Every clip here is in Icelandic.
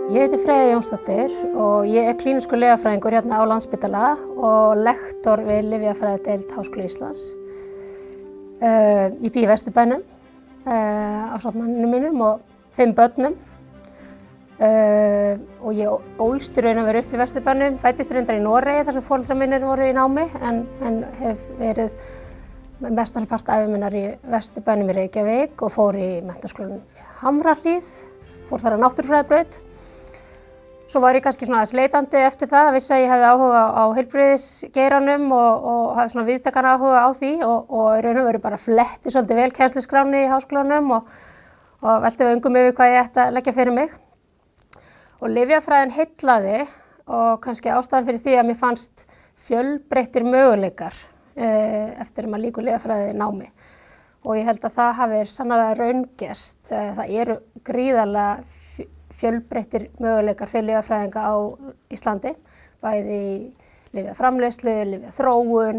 Ég heiti Freyja Jónsdóttir og ég klínískur lyfjafræðingur hérna á Landspítala og lektor við lyfjafræðideild Háskóla Íslands. Ég bý í Vesturbænum ásamt manninum mínum og 5 börnum. Og ég ólst í raun og veru upp í Vesturbænum, fæddist reyndar í Noregi þar sem foreldrar mínir voru í námi en hef verið mestan part ævi minnar í Vesturbænum í Reykjavík og fór í menntaskólann í Hamrahlíð, fór þar á náttúrufræðibraut. Svo var ég kannski svona aðeins leitandi eftir það, vissi að ég hefði áhuga á heilbrigðisgeiranum og hafði svona víðtækan áhuga á því og í raun og veru bara fletti svolítið vel kennsluskránni í háskólanum og velti vöngum yfir hvað ég ætti að leggja fyrir mig. Og lyfjafræðin heillaði og kannski ástæðan fyrir því að mér fannst fjölbreyttir möguleikar eftir að maður lýkur lyfjafræði námi. Og ég held að það hafi sannarlega raungerst. Það eru gríðarlega fjölbreyttir möguleikar fyrir lyfjafræðinga á Íslandi, bæði í lyfjaframleiðslu, lyfjaþróun,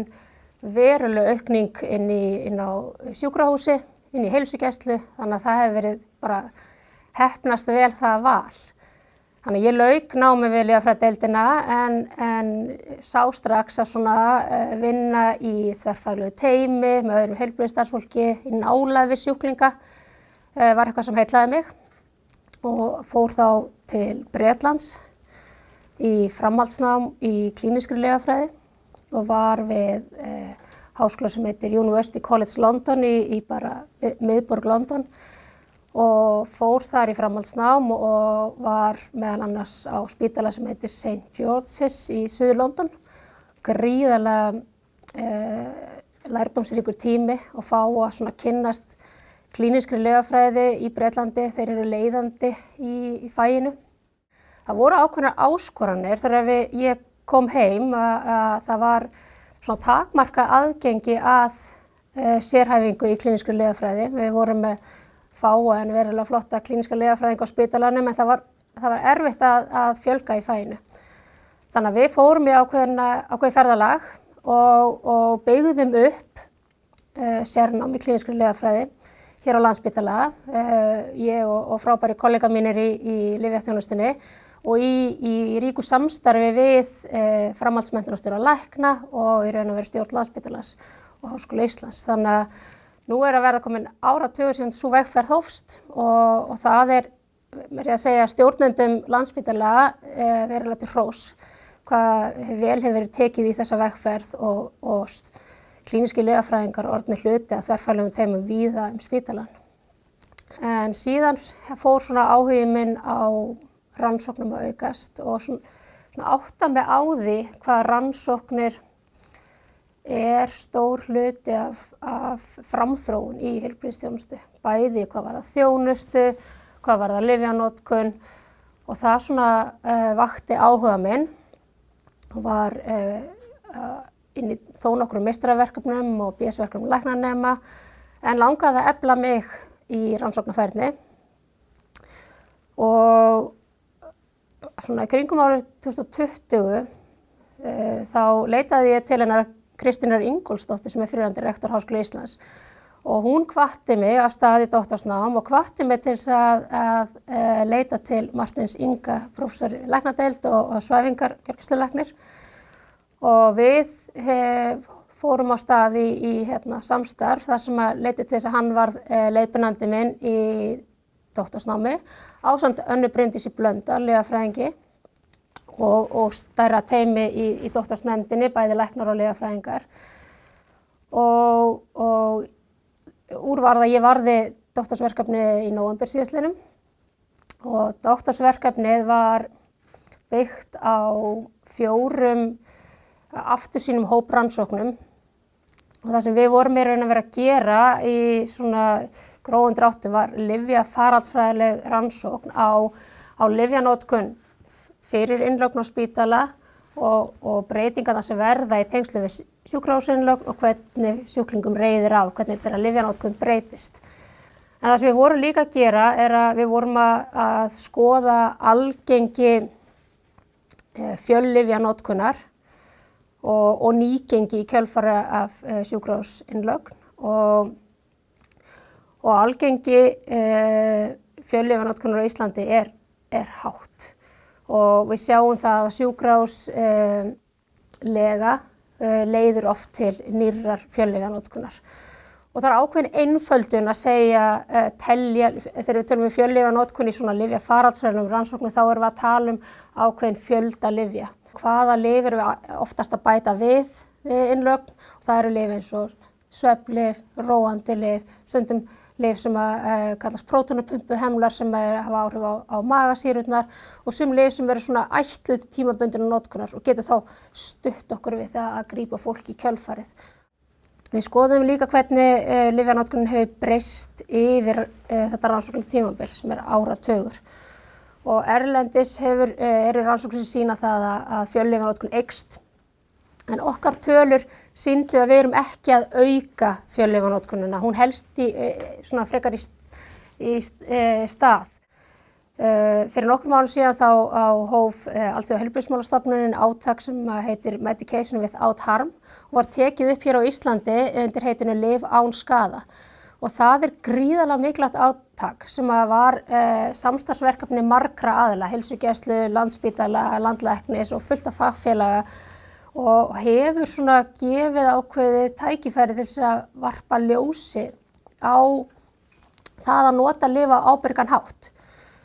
veruleg aukning inn á sjúkrahúsi, inn í heilsugæslu, þannig að það hefur verið bara heppnast vel það val. Þannig að ég lauk námi við lyfjafræðideildina en sá strax að svona vinna í þverfaglegu teymi með öðrum heilbrigðisstarfsfólki í nálægð við sjúklinga var eitthvað sem heillaði mig. Og fór þá til Bretlands í framhaldsnám í klínískri lyfjafræði og var við háskóla sem heitir University College London í bara miðborg London og fór þar í framhaldsnám og var meðal annars á spítala sem heitir St. George's í Suður London. Gríðarlega lærdómsríkur tími og fá að svona kynnast klínískri lyfjafræði í Bretlandi, þeir eru leiðandi í faginu. Það voru ákveðnar áskoranir þegar ég kom heim að það var svona takmarkað aðgengi að sérhæfingu í klínískri lyfjafræði. Við vorum með fáa en verulega flotta klíníska lyfjafræðinga á spítalanum en það var erfitt að fjölga í faginu. Þannig að við fórum í ákveðið ferðalag og byggðum upp sérnám í klínískri lyfjafræði hér á Landspítala, ég og frábæri kollega mínir í lyfjaþjónustunni og í ríku samstarfi við framhaldsmenntunarstjóra lækna og í raun og veru stjórn Landspítalans og Háskóla Íslands. Þannig að nú er að verða komin áratugur síðan sú vegferð hófst og það er að segja stjórnendum Landspítala verulega til hrós hvað vel hefur verið tekið í þessa vegferð og klínískir lyfjafræðingar orðnir hluti að þverfaglegum teymum víða spítalann. En síðan fór svona áhugi minn á rannsóknum að aukast og svona átta mig á því hvað rannsóknir er stór hluti af framþróun í heilbrigðisþjónustu. Bæði hvað var það þjónustu, hvað var það lyfjanotkun og það svona vakti áhuga minn og var inn í þó nokkrum meistaraverkefnum og BS-verkefnum læknanema en langaði að efla mig í rannsóknarfærni og svona í kringum árið 2020 þá leitaði ég til hennar Kristínar Ingólfsdóttir sem er fyrrverandi rektor Háskóla Íslands og hún hvatti mig af stað í doktorsnám og hvatti mig til að leita til Martins Inga, prófessor í læknadeild og svæfingargjörgæslulæknir. Og við fórum á stað í samstarf þar sem leiddi til þess að hann varð leiðbeinandi minn í doktorsnámi ásamt Önnu Bryndísi Blöndal, lyfjafræðingi og stærra teymi í doktorsnefndinni, bæði læknar og lyfjafræðingar. Og úr varð að ég varði doktorsverkefni í nóvember síðastliðnum og doktorsverkefnið var byggt á 4 aftursýnum hóprannsóknum og það sem við vorum í raun að vera að gera í svona grófum dráttum var lyfjafaraldsfræðileg rannsókn á lyfjanotkun fyrir innlögn á spítala og breytingarnar sem verða í tengslum við sjúkrahúsinnlögn og hvernig sjúklingum reiðir af, hvernig þeirra lyfjanotkun breytist. En það sem við vorum líka að gera er að við vorum að skoða algengi fjöllyfjanotkunar og nýgengi í kjölfari af sjúkrahúsinnlögn og algengi fjöllyfjanotkunar á Íslandi er hátt. og við sjáum það að sjúkrahúslega leiðir oft til nýrrar fjöllyfjanotkunar. Og það ákveðin einföldun að segja, telja, þegar við tölum fjöllyfjanotkun í svona lyfjafaraldsfræðilegum rannsóknum þá erum við að tala ákveðin fjölda lyfja. Hvaða lyf erum við oftast að bæta við innlögn og það eru lyf eins og svefnlyf, róandi lyf, stundum lyf sem kallast prótónupumpuhemlar sem hafa áhrif á magasýrurnar og sum lyf sem eru svona ætluð tímabundinnar notkunar og getur þá stutt okkur við það að grípa fólk í kjölfarið. Við skoðum líka hvernig lyfjanotkunin hefur breyst yfir þetta rannsóknartímabil sem áratugur. Og erlendis eru rannsóknir sem sýna það að fjöllyfjanotkun eykst. En okkar tölur sýndu að við erum ekki að auka fjöllyfjanotkunina. Hún helst svona frekar í stað. Fyrir nokkrum árum síðan þá hóf Alþjóðaheilbrigðismálastofnunin átak sem heitir Medication Without Harm og var tekið upp hér á Íslandi undir heitinu Lyf án skaða. Og það gríðarlega mikilvægt átak sem var samstarfsverkefni margra aðila, heilsugæslu, Landspítala, landlæknis og fullt af fagfélaga og hefur svona gefið ákveðið tækifæri til þess að varpa ljósi á það að nota lyf á ábyrgan hátt.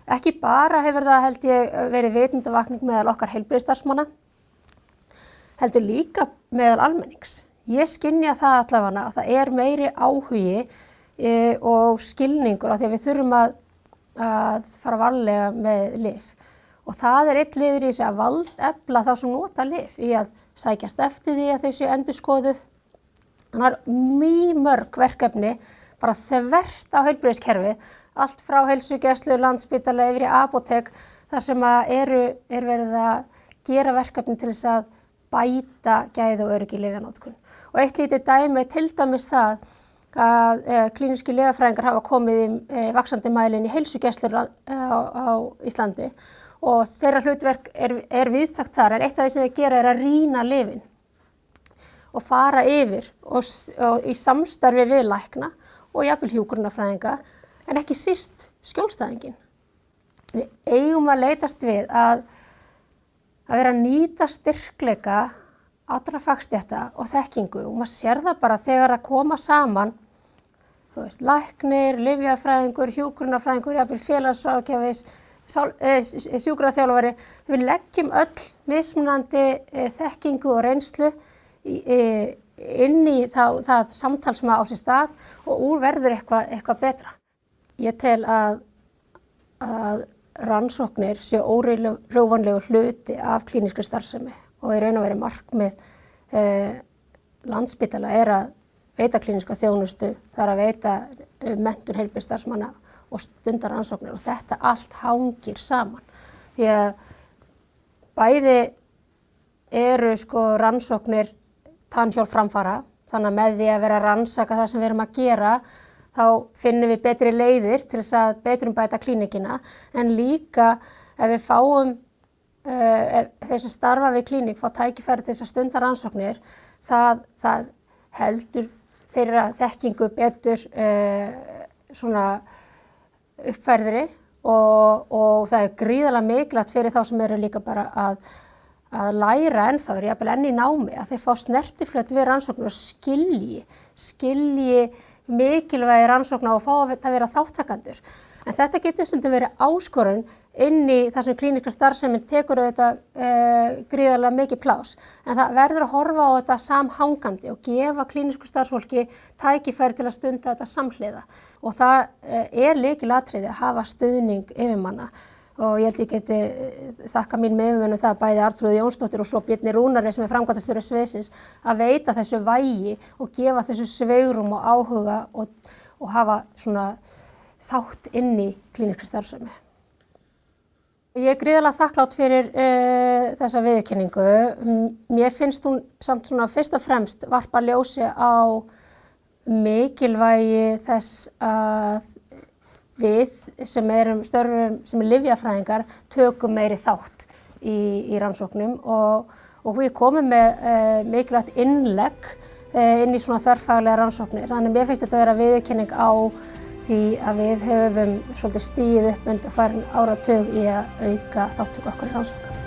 Ekki bara hefur það held ég verið vitundavakning meðal okkar heilbrigðisstarfsmanna, heldur líka meðal almennings. Ég skynja það allavega að það meiri áhugi og skilningur á því að við þurfum að fara varlega með lyf. Og það einn liður í þessu að valdefla þá sem nota lyf í að sækjast eftir því að þau séu endurskoðuð. Þannig að mjög mörg verkefni bara þvert á heilbrigðiskerfið, allt frá heilsugæslu, Landspítala yfir í apótek þar sem er verið að gera verkefni til þess að bæta gæði og öryggi lyfjanotkun. Og eitt lítið dæmi til dæmis það að klínískir lyfjafræðingar hafa komið í vaxandi mæli inn í heilsugæslur á Íslandi og þeirra hlutverk víðtækt þar, en eitt af því sem þeir gera að rýna lyfin og fara yfir og í samstarfi við lækna og jafnvel hjúkrunarfræðinga, en ekki síst skjólstæðinginn. Við eigum að leitast við að vera að nýta styrkleika allra fagstétta og þekkingu og maður sér það bara þegar að koma saman læknir, lyfjafræðingur, hjúkrunarfræðingur, jafnvel félagsráðgjafi, sjúkraþjálfari. Við leggjum öll mismunandi þekkingu og reynslu inn í það samtal sem á sér stað og úr verður eitthvað betra. Ég tel að rannsóknir séu órjúfanlegur hluti af klínískri starfsemi og í raun og veru markmið Landspítala að veita klíníska þjónustu, það að veita menntun heilbrigðisstarfsmanna og stundar rannsóknir og þetta allt hangir saman. Því að bæði eru rannsóknir tannhjól framfara, þannig að með því að vera að rannsaka það sem við erum að gera þá finnum við betri leiðir til þess að betrumbæta klínikina, en líka ef við fáum þeir sem starfa við klíník fá tækifæri til þess að stunda rannsóknir, það heldur þeirra þekkingu betur svona uppfærðri og það gríðarlega mikilvægt fyrir þá sem eru líka bara að læra ennþá, jafnvel enn í námi, að þeir fá snertiflöt við rannsóknir og skilji mikilvægi rannsókna og fá að vera þáttakendur. En þetta getur stundum verið áskorun inn í það sem klíníska starfsemin tekur auðvitað gríðarlega mikið plás. En það verður að horfa á þetta samhangandi og gefa klínísku starfsfólki tækifæri til að stunda þetta samhliða. Og það lykilatriði að hafa stuðning yfirmanna. Og ég held ég geti þakka mín með yfirmönnum það bæði Arnþrúði Jónsdóttir og svo Bjarni Rúnari sem framkvæmdastjóri sviðsins að veita þessu vægi og gefa þessu sveigrúm og áhuga og hafa svona þátt inn í klínískri starfsemi. Ég gríðarlega þakklát fyrir þessa viðurkenningu. Mér finnst hún samt svona fyrst og fremst varpa ljósi á mikilvægi þess að við sem störfum sem lyfjafræðingar tökum meiri þátt í rannsóknum og við komum með mikilvægt innlegg inn í svona þverfaglega rannsóknir. Þannig mér finnst þetta vera viðurkenning á því að við höfum svolítið stigið upp undanfarinn áratug í að auka þátttöku okkar í rannsóknum.